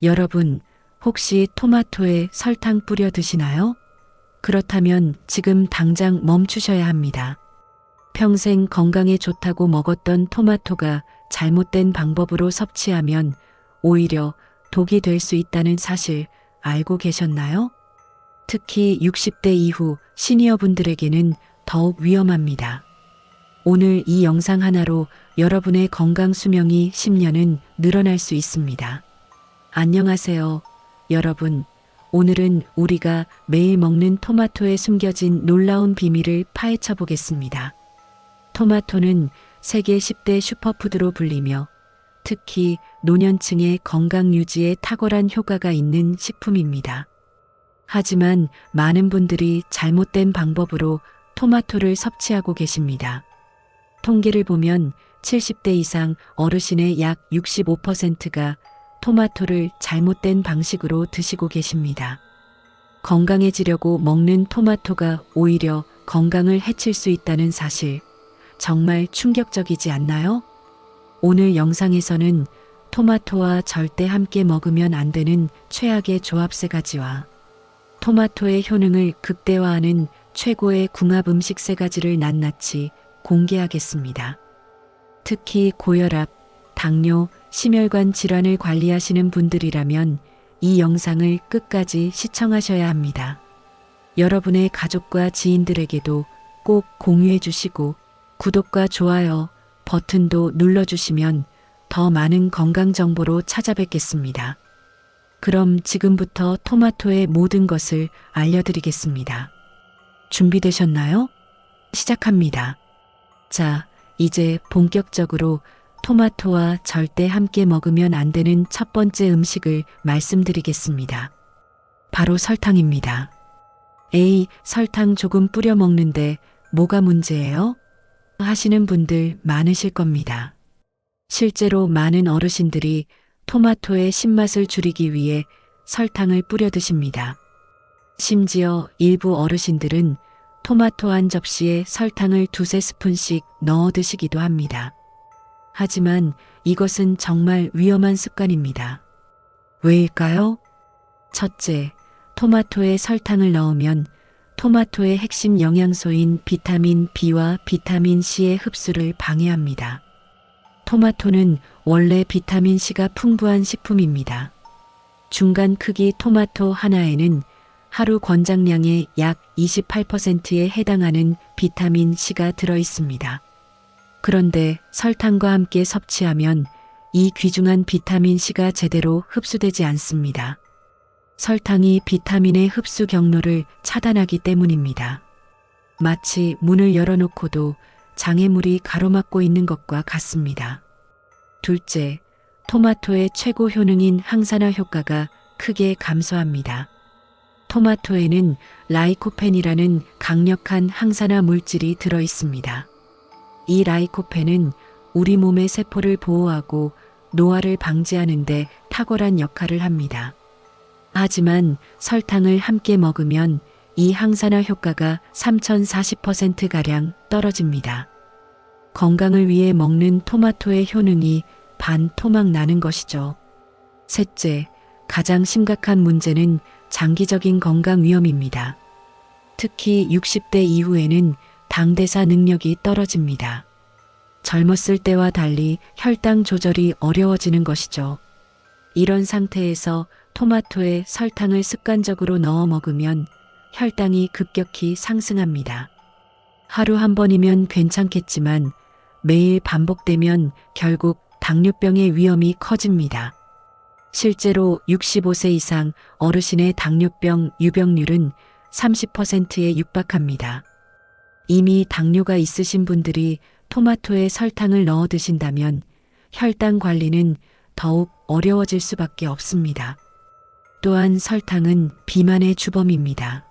여러분, 혹시 토마토에 설탕 뿌려 드시나요? 그렇다면 지금 당장 멈추셔야 합니다. 평생 건강에 좋다고 먹었던 토마토가 잘못된 방법으로 섭취하면 오히려 독이 될 수 있다는 사실 알고 계셨나요? 특히 60대 이후 시니어분들에게는 더욱 위험합니다. 오늘 이 영상 하나로 여러분의 건강 수명이 10년은 늘어날 수 있습니다. 안녕하세요, 여러분. 오늘은 우리가 매일 먹는 토마토에 숨겨진 놀라운 비밀을 파헤쳐 보겠습니다. 토마토는 세계 10대 슈퍼푸드로 불리며 특히 노년층의 건강 유지에 탁월한 효과가 있는 식품입니다. 하지만 많은 분들이 잘못된 방법으로 토마토를 섭취하고 계십니다. 통계를 보면 70대 이상 어르신의 약 65%가 토마토를 잘못된 방식으로 드시고 계십니다. 건강해지려고 먹는 토마토가 오히려 건강을 해칠 수 있다는 사실, 정말 충격적이지 않나요? 오늘 영상에서는 토마토와 절대 함께 먹으면 안 되는 최악의 조합 3가지와 토마토의 효능을 극대화하는 최고의 궁합 음식 3가지를 낱낱이 공개하겠습니다. 특히 고혈압, 당뇨, 심혈관 질환을 관리하시는 분들이라면 이 영상을 끝까지 시청하셔야 합니다. 여러분의 가족과 지인들에게도 꼭 공유해 주시고 구독과 좋아요 버튼도 눌러주시면 더 많은 건강 정보로 찾아뵙겠습니다. 그럼 지금부터 토마토의 모든 것을 알려드리겠습니다. 준비되셨나요? 시작합니다. 자, 이제 본격적으로 토마토와 절대 함께 먹으면 안 되는 첫 번째 음식을 말씀드리겠습니다. 바로 설탕입니다. 에이, 설탕 조금 뿌려 먹는데 뭐가 문제예요? 하시는 분들 많으실 겁니다. 실제로 많은 어르신들이 토마토의 신맛을 줄이기 위해 설탕을 뿌려 드십니다. 심지어 일부 어르신들은 토마토 한 접시에 설탕을 2~3스푼씩 넣어 드시기도 합니다. 하지만 이것은 정말 위험한 습관입니다. 왜일까요? 첫째, 토마토에 설탕을 넣으면 토마토의 핵심 영양소인 비타민 B와 비타민 C의 흡수를 방해합니다. 토마토는 원래 비타민 C가 풍부한 식품입니다. 중간 크기 토마토 하나에는 하루 권장량의 약 28%에 해당하는 비타민 C가 들어 있습니다. 그런데 설탕과 함께 섭취하면 이 귀중한 비타민 C가 제대로 흡수되지 않습니다. 설탕이 비타민의 흡수 경로를 차단하기 때문입니다. 마치 문을 열어놓고도 장애물이 가로막고 있는 것과 같습니다. 둘째, 토마토의 최고 효능인 항산화 효과가 크게 감소합니다. 토마토에는 라이코펜이라는 강력한 항산화 물질이 들어 있습니다. 이 라이코펜은 우리 몸의 세포를 보호하고 노화를 방지하는 데 탁월한 역할을 합니다. 하지만 설탕을 함께 먹으면 이 항산화 효과가 3040%가량 떨어집니다. 건강을 위해 먹는 토마토의 효능이 반토막 나는 것이죠. 셋째, 가장 심각한 문제는 장기적인 건강 위험입니다. 특히 60대 이후에는 당대사 능력이 떨어집니다. 젊었을 때와 달리 혈당 조절이 어려워지는 것이죠. 이런 상태에서 토마토에 설탕을 습관적으로 넣어 먹으면 혈당이 급격히 상승합니다. 하루 한 번이면 괜찮겠지만 매일 반복되면 결국 당뇨병의 위험이 커집니다. 실제로 65세 이상 어르신의 당뇨병 유병률은 30%에 육박합니다. 이미 당뇨가 있으신 분들이 토마토에 설탕을 넣어 드신다면 혈당 관리는 더욱 어려워질 수밖에 없습니다. 또한 설탕은 비만의 주범입니다.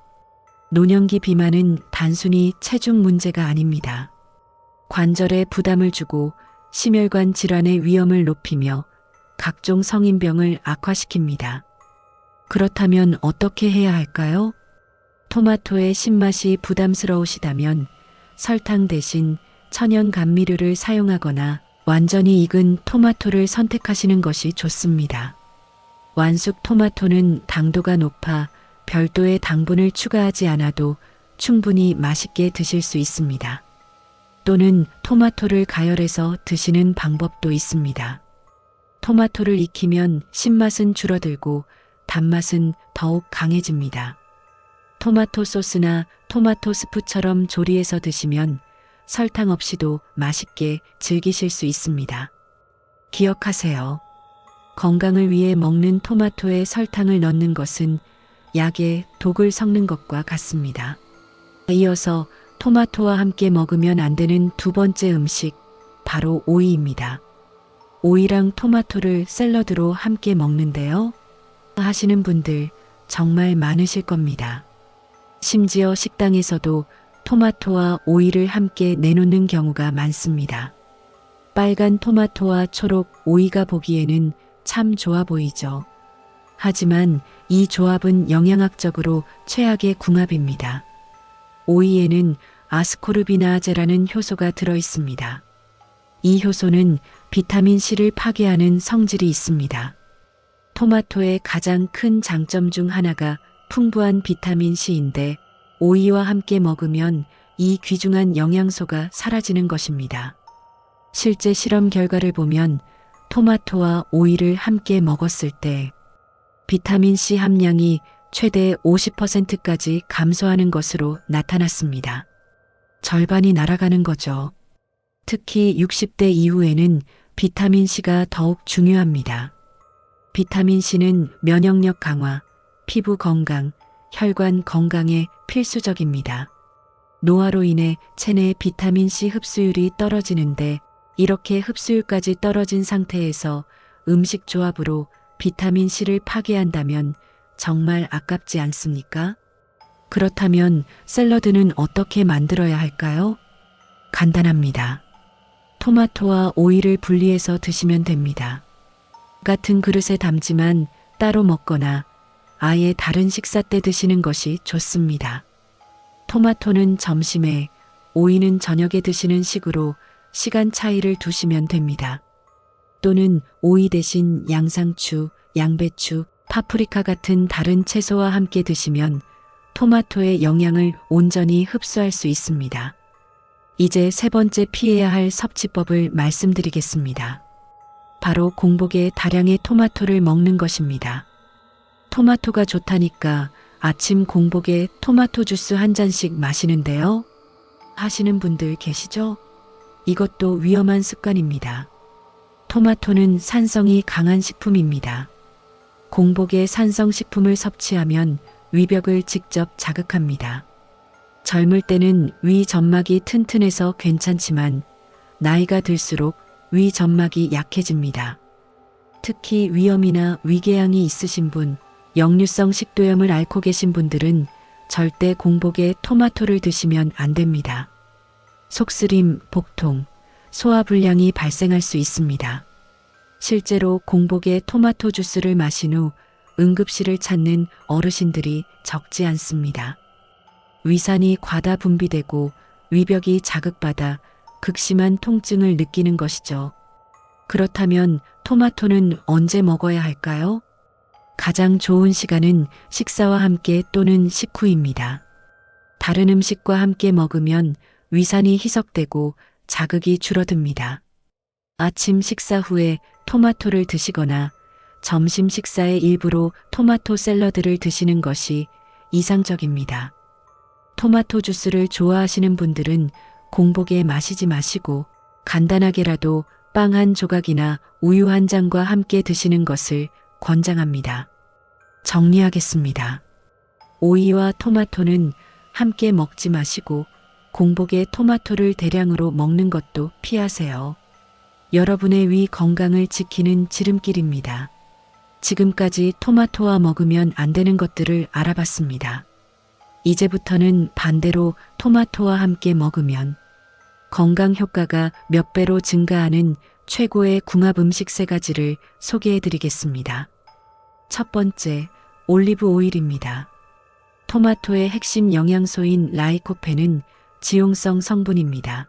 노년기 비만은 단순히 체중 문제가 아닙니다. 관절에 부담을 주고 심혈관 질환의 위험을 높이며 각종 성인병을 악화시킵니다. 그렇다면 어떻게 해야 할까요? 토마토의 신맛이 부담스러우시다면 설탕 대신 천연 감미료를 사용하거나 완전히 익은 토마토를 선택하시는 것이 좋습니다. 완숙 토마토는 당도가 높아 별도의 당분을 추가하지 않아도 충분히 맛있게 드실 수 있습니다. 또는 토마토를 가열해서 드시는 방법도 있습니다. 토마토를 익히면 신맛은 줄어들고 단맛은 더욱 강해집니다. 토마토 소스나 토마토 스프처럼 조리해서 드시면 설탕 없이도 맛있게 즐기실 수 있습니다. 기억하세요. 건강을 위해 먹는 토마토에 설탕을 넣는 것은 약에 독을 섞는 것과 같습니다. 이어서 토마토와 함께 먹으면 안 되는 두 번째 음식, 바로 오이입니다. 오이랑 토마토를 샐러드로 함께 먹는데요. 하시는 분들 정말 많으실 겁니다. 심지어 식당에서도 토마토와 오이를 함께 내놓는 경우가 많습니다. 빨간 토마토와 초록 오이가 보기에는 참 좋아 보이죠. 하지만 이 조합은 영양학적으로 최악의 궁합입니다. 오이에는 아스코르비나아제라는 효소가 들어 있습니다. 이 효소는 비타민 C를 파괴하는 성질이 있습니다. 토마토의 가장 큰 장점 중 하나가 풍부한 비타민 C인데 오이와 함께 먹으면 이 귀중한 영양소가 사라지는 것입니다. 실제 실험 결과를 보면 토마토와 오이를 함께 먹었을 때 비타민 C 함량이 최대 50%까지 감소하는 것으로 나타났습니다. 절반이 날아가는 거죠. 특히 60대 이후에는 비타민 C가 더욱 중요합니다. 비타민 C는 면역력 강화, 피부 건강, 혈관 건강에 필수적입니다. 노화로 인해 체내 비타민 C 흡수율이 떨어지는데 이렇게 흡수율까지 떨어진 상태에서 음식 조합으로 비타민 C를 파괴한다면 정말 아깝지 않습니까? 그렇다면 샐러드는 어떻게 만들어야 할까요? 간단합니다. 토마토와 오이를 분리해서 드시면 됩니다. 같은 그릇에 담지만 따로 먹거나 아예 다른 식사 때 드시는 것이 좋습니다. 토마토는 점심에, 오이는 저녁에 드시는 식으로 시간 차이를 두시면 됩니다. 또는 오이 대신 양상추, 양배추, 파프리카 같은 다른 채소와 함께 드시면 토마토의 영양을 온전히 흡수할 수 있습니다. 이제 세 번째 피해야 할 섭취법을 말씀드리겠습니다. 바로 공복에 다량의 토마토를 먹는 것입니다. 토마토가 좋다니까 아침 공복에 토마토 주스 한 잔씩 마시는데요. 하시는 분들 계시죠? 이것도 위험한 습관입니다. 토마토는 산성이 강한 식품입니다. 공복에 산성식품을 섭취하면 위벽을 직접 자극합니다. 젊을 때는 위 점막이 튼튼해서 괜찮지만 나이가 들수록 위 점막이 약해집니다. 특히 위염이나 위궤양이 있으신 분, 역류성 식도염을 앓고 계신 분들은 절대 공복에 토마토를 드시면 안 됩니다. 속쓰림, 복통, 소화불량이 발생할 수 있습니다. 실제로 공복에 토마토 주스를 마신 후 응급실을 찾는 어르신들이 적지 않습니다. 위산이 과다 분비되고 위벽이 자극받아 극심한 통증을 느끼는 것이죠. 그렇다면 토마토는 언제 먹어야 할까요? 가장 좋은 시간은 식사와 함께 또는 식후입니다. 다른 음식과 함께 먹으면 위산이 희석되고 자극이 줄어듭니다. 아침 식사 후에 토마토를 드시거나 점심 식사의 일부로 토마토 샐러드를 드시는 것이 이상적입니다. 토마토 주스를 좋아하시는 분들은 공복에 마시지 마시고 간단하게라도 빵 한 조각이나 우유 한 잔과 함께 드시는 것을 권장합니다. 정리하겠습니다. 오이와 토마토는 함께 먹지 마시고 공복에 토마토를 대량으로 먹는 것도 피하세요. 여러분의 위 건강을 지키는 지름길입니다. 지금까지 토마토와 먹으면 안 되는 것들을 알아봤습니다. 이제부터는 반대로 토마토와 함께 먹으면 건강 효과가 몇 배로 증가하는 최고의 궁합 음식 3가지를 소개해 드리겠습니다. 첫 번째, 올리브 오일입니다. 토마토의 핵심 영양소인 라이코펜은 지용성 성분입니다.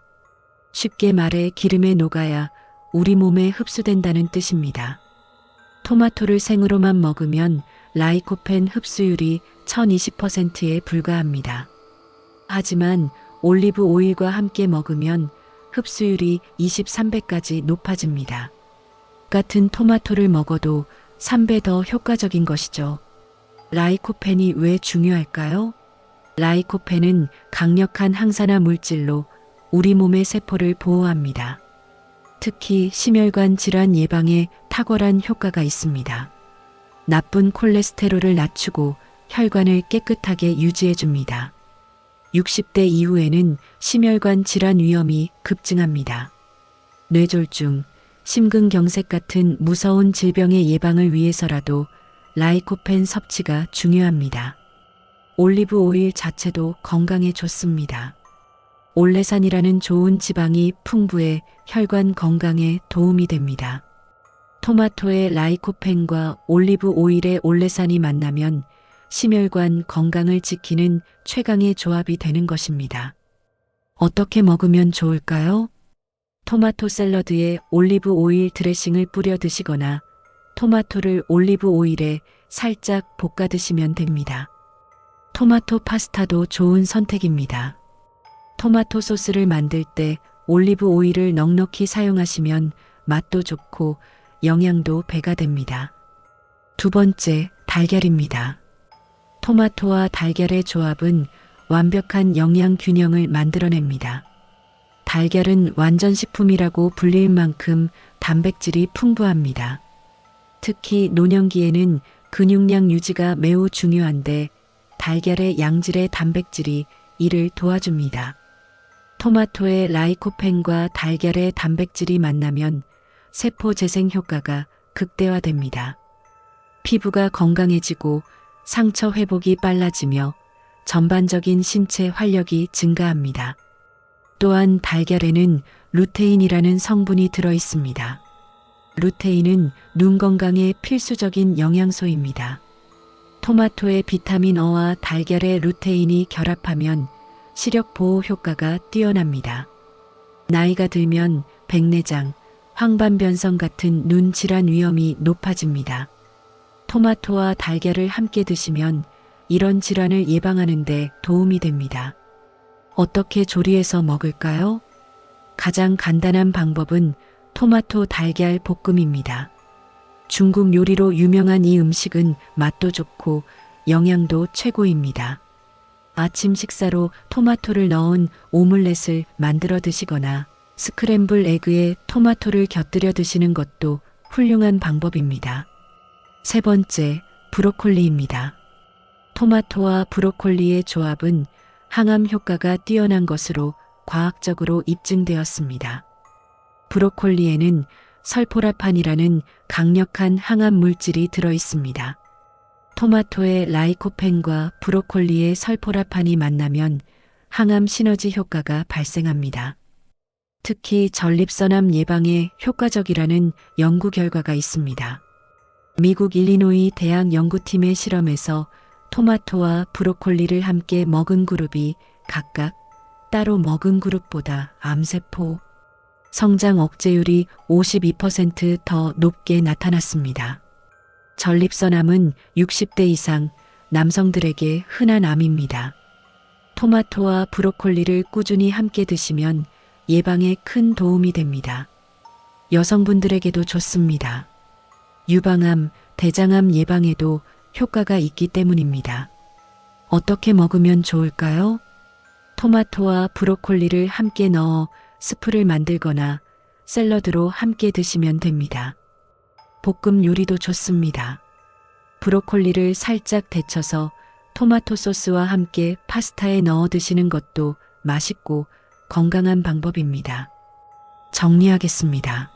쉽게 말해 기름에 녹아야 우리 몸에 흡수된다는 뜻입니다. 토마토를 생으로만 먹으면 라이코펜 흡수율이 1020%에 불과합니다. 하지만 올리브 오일과 함께 먹으면 흡수율이 23배까지 높아집니다. 같은 토마토를 먹어도 3배 더 효과적인 것이죠. 라이코펜이 왜 중요할까요? 라이코펜은 강력한 항산화 물질로 우리 몸의 세포를 보호합니다. 특히 심혈관 질환 예방에 탁월한 효과가 있습니다. 나쁜 콜레스테롤을 낮추고 혈관을 깨끗하게 유지해 줍니다. 60대 이후에는 심혈관 질환 위험이 급증합니다. 뇌졸중, 심근경색 같은 무서운 질병의 예방을 위해서라도 라이코펜 섭취가 중요합니다. 올리브 오일 자체도 건강에 좋습니다. 올레산이라는 좋은 지방이 풍부해 혈관 건강에 도움이 됩니다. 토마토의 라이코펜과 올리브 오일의 올레산이 만나면 심혈관 건강을 지키는 최강의 조합이 되는 것입니다. 어떻게 먹으면 좋을까요? 토마토 샐러드에 올리브 오일 드레싱을 뿌려 드시거나 토마토를 올리브 오일에 살짝 볶아 드시면 됩니다. 토마토 파스타도 좋은 선택입니다. 토마토 소스를 만들 때 올리브 오일을 넉넉히 사용하시면 맛도 좋고 영양도 배가 됩니다. 두 번째, 달걀입니다. 토마토와 달걀의 조합은 완벽한 영양 균형을 만들어냅니다. 달걀은 완전식품이라고 불릴 만큼 단백질이 풍부합니다. 특히 노년기에는 근육량 유지가 매우 중요한데 달걀의 양질의 단백질이 이를 도와줍니다. 토마토의 라이코펜과 달걀의 단백질이 만나면 세포 재생 효과가 극대화됩니다. 피부가 건강해지고 상처 회복이 빨라지며 전반적인 신체 활력이 증가합니다. 또한 달걀에는 루테인이라는 성분이 들어 있습니다. 루테인은 눈 건강에 필수적인 영양소입니다. 토마토의 비타민 O와 달걀의 루테인이 결합하면 시력 보호 효과가 뛰어납니다. 나이가 들면 백내장, 황반변성 같은 눈 질환 위험이 높아집니다. 토마토와 달걀을 함께 드시면 이런 질환을 예방하는 데 도움이 됩니다. 어떻게 조리해서 먹을까요? 가장 간단한 방법은 토마토 달걀 볶음입니다. 중국 요리로 유명한 이 음식은 맛도 좋고 영양도 최고입니다. 아침 식사로 토마토를 넣은 오믈렛을 만들어 드시거나 스크램블 에그에 토마토를 곁들여 드시는 것도 훌륭한 방법입니다. 세 번째, 브로콜리입니다. 토마토와 브로콜리의 조합은 항암 효과가 뛰어난 것으로 과학적으로 입증되었습니다. 브로콜리에는 설포라판이라는 강력한 항암 물질이 들어 있습니다. 토마토의 라이코펜과 브로콜리의 설포라판이 만나면 항암 시너지 효과가 발생합니다. 특히 전립선암 예방에 효과적이라는 연구 결과가 있습니다. 미국 일리노이 대학 연구팀의 실험에서 토마토와 브로콜리를 함께 먹은 그룹이 각각 따로 먹은 그룹보다 암세포 성장 억제율이 52% 높게 나타났습니다. 전립선암은 60대 이상 남성들에게 흔한 암입니다. 토마토와 브로콜리를 꾸준히 함께 드시면 예방에 큰 도움이 됩니다. 여성분들에게도 좋습니다. 유방암, 대장암 예방에도 효과가 있기 때문입니다. 어떻게 먹으면 좋을까요? 토마토와 브로콜리를 함께 넣어 스프를 만들거나 샐러드로 함께 드시면 됩니다. 볶음 요리도 좋습니다. 브로콜리를 살짝 데쳐서 토마토 소스와 함께 파스타에 넣어 드시는 것도 맛있고 건강한 방법입니다. 정리하겠습니다.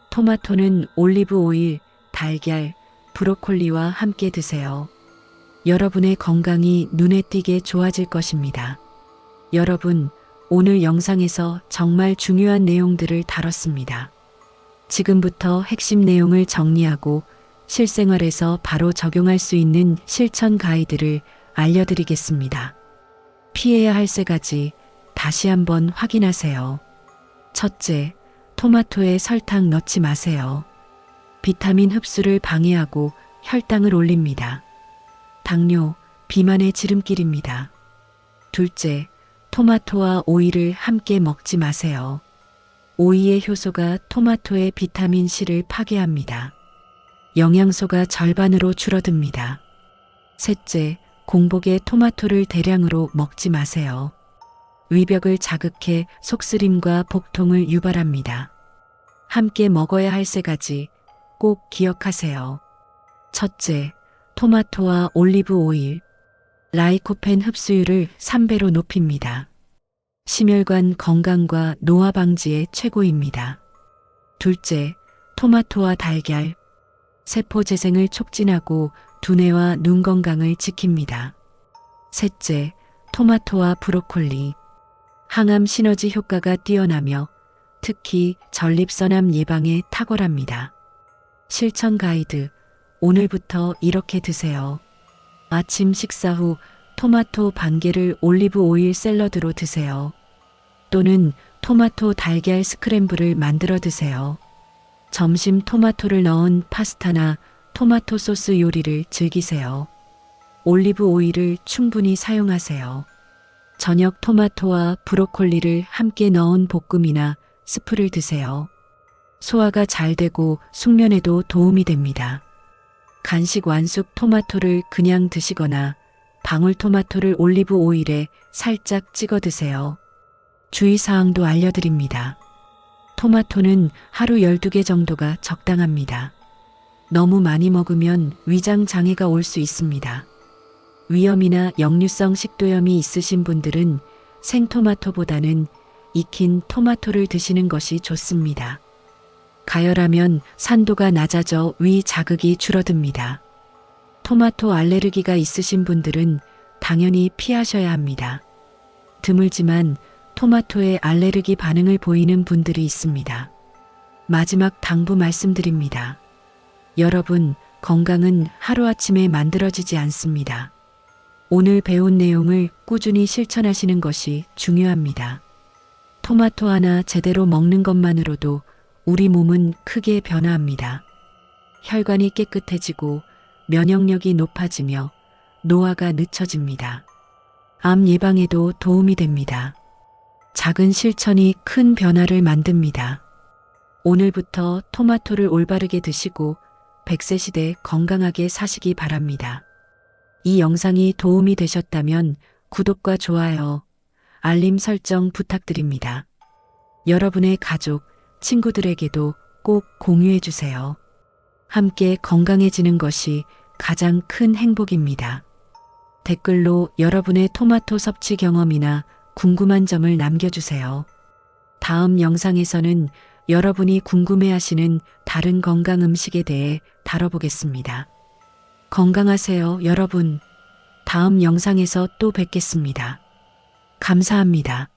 토마토는 올리브 오일, 달걀, 브로콜리와 함께 드세요. 여러분의 건강이 눈에 띄게 좋아질 것입니다. 여러분, 오늘 영상에서 정말 중요한 내용들을 다뤘습니다. 지금부터 핵심 내용을 정리하고 실생활에서 바로 적용할 수 있는 실천 가이드를 알려드리겠습니다. 피해야 할 세 가지 다시 한번 확인하세요. 첫째, 토마토에 설탕 넣지 마세요. 비타민 흡수를 방해하고 혈당을 올립니다. 당뇨, 비만의 지름길입니다. 둘째, 토마토와 오이를 함께 먹지 마세요. 오이의 효소가 토마토의 비타민 C를 파괴합니다. 영양소가 절반으로 줄어듭니다. 셋째, 공복에 토마토를 대량으로 먹지 마세요. 위벽을 자극해 속쓰림과 복통을 유발합니다. 함께 먹어야 할 세 가지 꼭 기억하세요. 첫째, 토마토와 올리브 오일. 라이코펜 흡수율을 3배로 높입니다. 심혈관 건강과 노화 방지에 최고입니다. 둘째, 토마토와 달걀. 세포 재생을 촉진하고 두뇌와 눈 건강을 지킵니다. 셋째, 토마토와 브로콜리. 항암 시너지 효과가 뛰어나며 특히 전립선암 예방에 탁월합니다. 실천 가이드. 오늘부터 이렇게 드세요. 아침 식사 후 토마토 반 개를 올리브 오일 샐러드로 드세요. 또는 토마토 달걀 스크램블을 만들어 드세요. 점심 토마토를 넣은 파스타나 토마토 소스 요리를 즐기세요. 올리브 오일을 충분히 사용하세요. 저녁 토마토와 브로콜리를 함께 넣은 볶음이나 스프를 드세요. 소화가 잘 되고 숙면에도 도움이 됩니다. 간식 완숙 토마토를 그냥 드시거나 방울토마토를 올리브 오일에 살짝 찍어 드세요. 주의사항도 알려드립니다. 토마토는 하루 12개 정도가 적당합니다. 너무 많이 먹으면 위장 장애가 올 수 있습니다. 위염이나 역류성 식도염이 있으신 분들은 생토마토보다는 익힌 토마토를 드시는 것이 좋습니다. 가열하면 산도가 낮아져 위 자극이 줄어듭니다. 토마토 알레르기가 있으신 분들은 당연히 피하셔야 합니다. 드물지만 토마토에 알레르기 반응을 보이는 분들이 있습니다. 마지막 당부 말씀드립니다. 여러분, 건강은 하루아침에 만들어지지 않습니다. 오늘 배운 내용을 꾸준히 실천하시는 것이 중요합니다. 토마토 하나 제대로 먹는 것만으로도 우리 몸은 크게 변화합니다. 혈관이 깨끗해지고 면역력이 높아지며 노화가 늦춰집니다. 암 예방에도 도움이 됩니다. 작은 실천이 큰 변화를 만듭니다. 오늘부터 토마토를 올바르게 드시고 100세 시대 건강하게 사시기 바랍니다. 이 영상이 도움이 되셨다면 구독과 좋아요, 알림 설정 부탁드립니다. 여러분의 가족, 친구들에게도 꼭 공유해 주세요. 함께 건강해지는 것이 가장 큰 행복입니다. 댓글로 여러분의 토마토 섭취 경험이나 궁금한 점을 남겨주세요. 다음 영상에서는 여러분이 궁금해하시는 다른 건강 음식에 대해 다뤄보겠습니다. 건강하세요, 여러분. 다음 영상에서 또 뵙겠습니다. 감사합니다.